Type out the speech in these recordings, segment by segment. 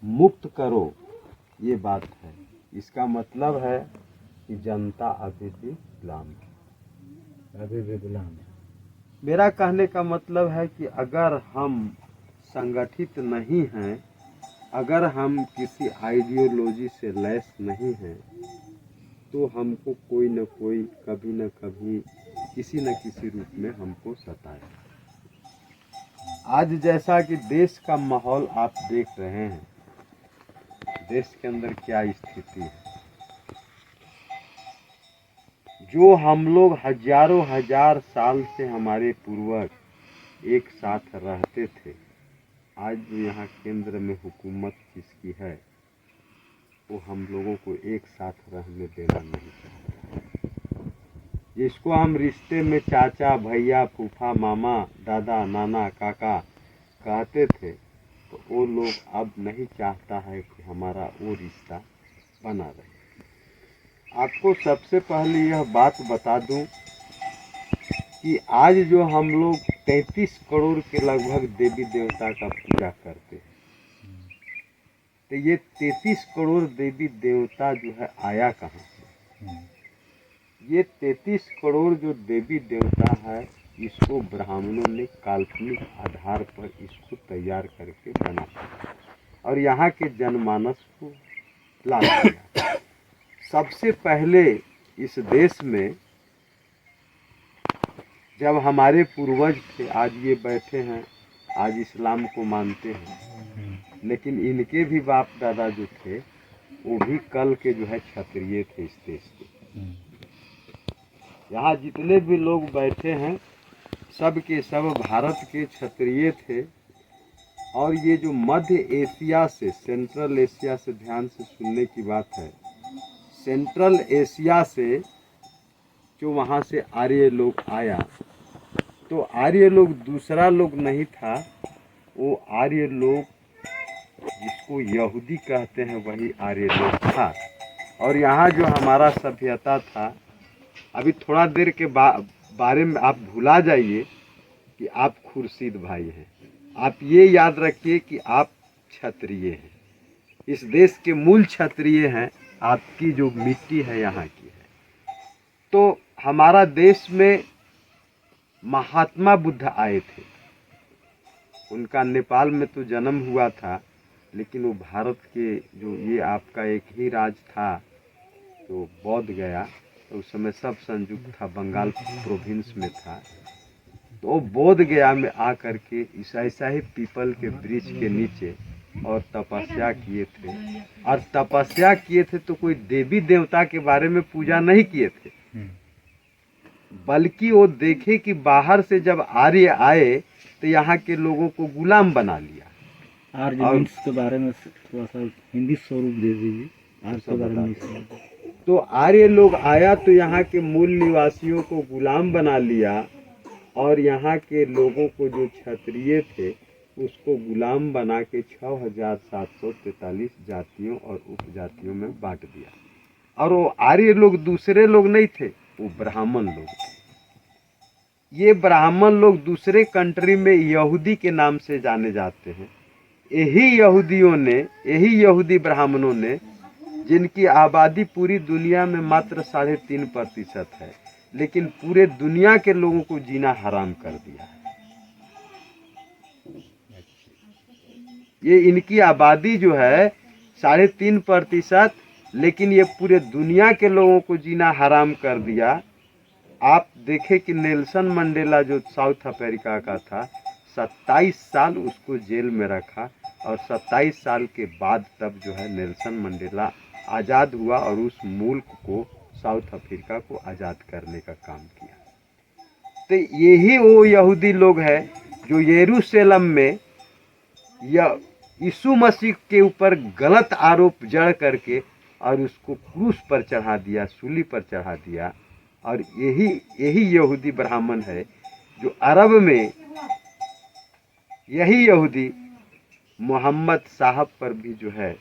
मुक्त करो, ये बात है। इसका मतलब है कि जनता अभी भी गुलाम है, अभी भी गुलाम है। मेरा कहने का मतलब है कि अगर हम संगठित नहीं हैं, अगर हम किसी आइडियोलॉजी से लैस नहीं हैं, तो हमको कोई न कोई कभी न कभी किसी न किसी रूप में हमको सताए। आज जैसा कि देश का माहौल आप देख रहे हैं, देश के अंदर क्या स्थिति है, जो हम लोग हजारों हजार साल से हमारे पूर्वज एक साथ रहते थे, आज जो यहाँ केंद्र में हुकूमत जिसकी है, वो हम लोगों को एक साथ रहने देना नहीं चाहता। जिसको हम रिश्ते में चाचा, भैया, फूफा, मामा, दादा, नाना, काका कहते थे, तो वो लोग अब नहीं चाहता है कि हमारा वो रिश्ता बना रहे। आपको सबसे पहले यह बात बता दूं कि आज जो हम लोग 33 करोड़ के लगभग देवी देवता का पूजा करते हैं, तो ये 33 करोड़ देवी देवता जो है आया कहाँ से? ये 33 करोड़ जो देवी देवता है, इसको ब्राह्मणों ने काल्पनिक आधार पर इसको तैयार करके बना और यहाँ के जनमानस को ला दिया। सबसे पहले इस देश में जब हमारे पूर्वज थे, आज ये बैठे हैं, आज इस्लाम को मानते हैं, लेकिन इनके भी बाप दादा जो थे वो भी कल के जो है क्षत्रिय थे इस देश के। यहाँ जितने भी लोग बैठे हैं सब के सब भारत के क्षत्रिय थे। और ये जो मध्य एशिया से, सेंट्रल एशिया से, ध्यान से सुनने की बात है, सेंट्रल एशिया से जो वहाँ से आर्य लोग आया, तो आर्य लोग दूसरा लोग नहीं था, वो आर्य लोग जिसको यहूदी कहते हैं वही आर्य लोग था। और यहाँ जो हमारा सभ्यता था, अभी थोड़ा देर के बारे में आप भुला जाइए कि आप खुर्शीद भाई हैं, आप ये याद रखिए कि आप क्षत्रिय हैं, इस देश के मूल क्षत्रिय हैं, आपकी जो मिट्टी है यहाँ की है। तो हमारा देश में महात्मा बुद्ध आए थे, उनका नेपाल में तो जन्म हुआ था, लेकिन वो भारत के जो ये आपका एक ही राज था, तो बौद्ध गया, तो उस समय सब संयुक्त था, बंगाल प्रोविंस में था, तो बोध गया में आकर के ऐसा ही पीपल के वृक्ष के नीचे और तपस्या किए थे। और तपस्या किए थे तो कोई देवी देवता के बारे में पूजा नहीं किए थे, बल्कि वो देखे कि बाहर से जब आर्य आए तो यहाँ के लोगों को गुलाम बना लिया। आर्य के बारे में थोड़ा सा हिंदी स्वरूप दे दीजिए, आर्य के बारे में। तो आर्य लोग आया तो यहाँ के मूल निवासियों को गुलाम बना लिया, और यहाँ के लोगों को जो क्षत्रिय थे उसको गुलाम बना के 6743 जातियों और उपजातियों में बांट दिया। और वो आर्य लोग दूसरे लोग नहीं थे, वो ब्राह्मण लोग थे। ये ब्राह्मण लोग दूसरे कंट्री में यहूदी के नाम से जाने जाते हैं। यही यहूदियों ने, यही यहूदी ब्राह्मणों ने, जिनकी आबादी पूरी दुनिया में मात्र 3.5% है, लेकिन पूरे दुनिया के लोगों को जीना हराम कर दिया है। ये इनकी आबादी जो है 3.5%, लेकिन ये पूरे दुनिया के लोगों को जीना हराम कर दिया। आप देखें कि नेल्सन मंडेला जो साउथ अफ्रीका का था, 27 साल उसको जेल में रखा, और 27 साल के बाद तब जो है नेल्सन मंडेला आज़ाद हुआ और उस मुल्क को, साउथ अफ्रीका को आज़ाद करने का काम किया। तो यही वो यहूदी लोग हैं जो यरूशलेम में यीशु मसीह के ऊपर गलत आरोप जड़ करके और उसको क्रूस पर चढ़ा दिया, सूली पर चढ़ा दिया। और यही यहूदी ब्राह्मण है जो अरब में, यही यहूदी मोहम्मद साहब पर भी जो है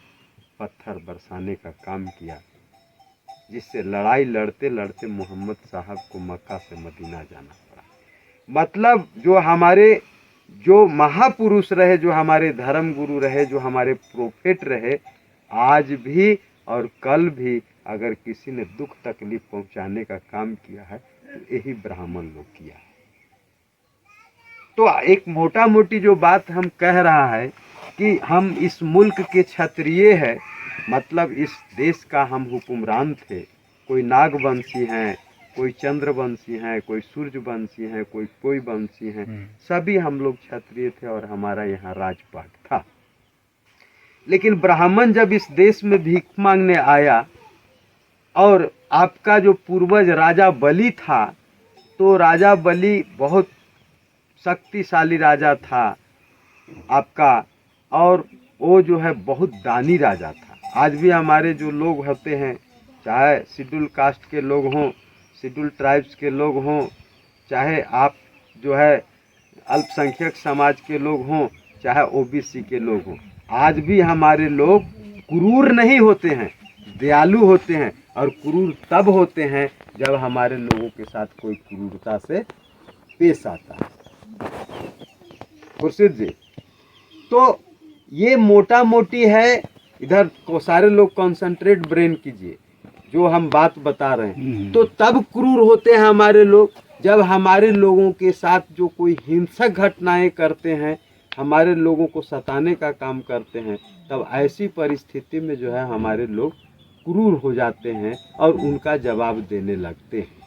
पत्थर बरसाने का काम किया, जिससे लड़ाई लड़ते लड़ते मोहम्मद साहब को मक्का से मदीना जाना पड़ा। मतलब जो हमारे जो महापुरुष रहे, जो हमारे धर्म गुरु रहे, जो हमारे प्रोफेट रहे, आज भी और कल भी अगर किसी ने दुख तकलीफ पहुंचाने का काम किया है तो यही ब्राह्मण लोग किया है। तो एक मोटा मोटी जो बात हम कह रहा है कि हम इस मुल्क के क्षत्रिय है, मतलब इस देश का हम हुक्मरान थे। कोई नागवंशी हैं, कोई चंद्रवंशी हैं, कोई सूर्यवंशी हैं, कोई वंशी हैं, सभी हम लोग क्षत्रिय थे और हमारा यहाँ राजपाट था। लेकिन ब्राह्मण जब इस देश में भीख मांगने आया और आपका जो पूर्वज राजा बलि था, तो राजा बलि बहुत शक्तिशाली राजा था आपका, और वो जो है बहुत दानी राजा था। आज भी हमारे जो लोग होते हैं, चाहे शेड्यूल कास्ट के लोग हों, शेड्यूल ट्राइब्स के लोग हों, चाहे आप जो है अल्पसंख्यक समाज के लोग हों, चाहे ओबीसी के लोग हों, आज भी हमारे लोग क्रूर नहीं होते हैं, दयालु होते हैं। और क्रूर तब होते हैं जब हमारे लोगों के साथ कोई क्रूरता से पेश आता है। खुर्शीद जी, तो ये मोटा मोटी है। इधर को सारे लोग कंसंट्रेट ब्रेन कीजिए जो हम बात बता रहे हैं। तो तब क्रूर होते हैं हमारे लोग जब हमारे लोगों के साथ जो कोई हिंसक घटनाएं करते हैं, हमारे लोगों को सताने का काम करते हैं, तब ऐसी परिस्थिति में जो है हमारे लोग क्रूर हो जाते हैं और उनका जवाब देने लगते हैं।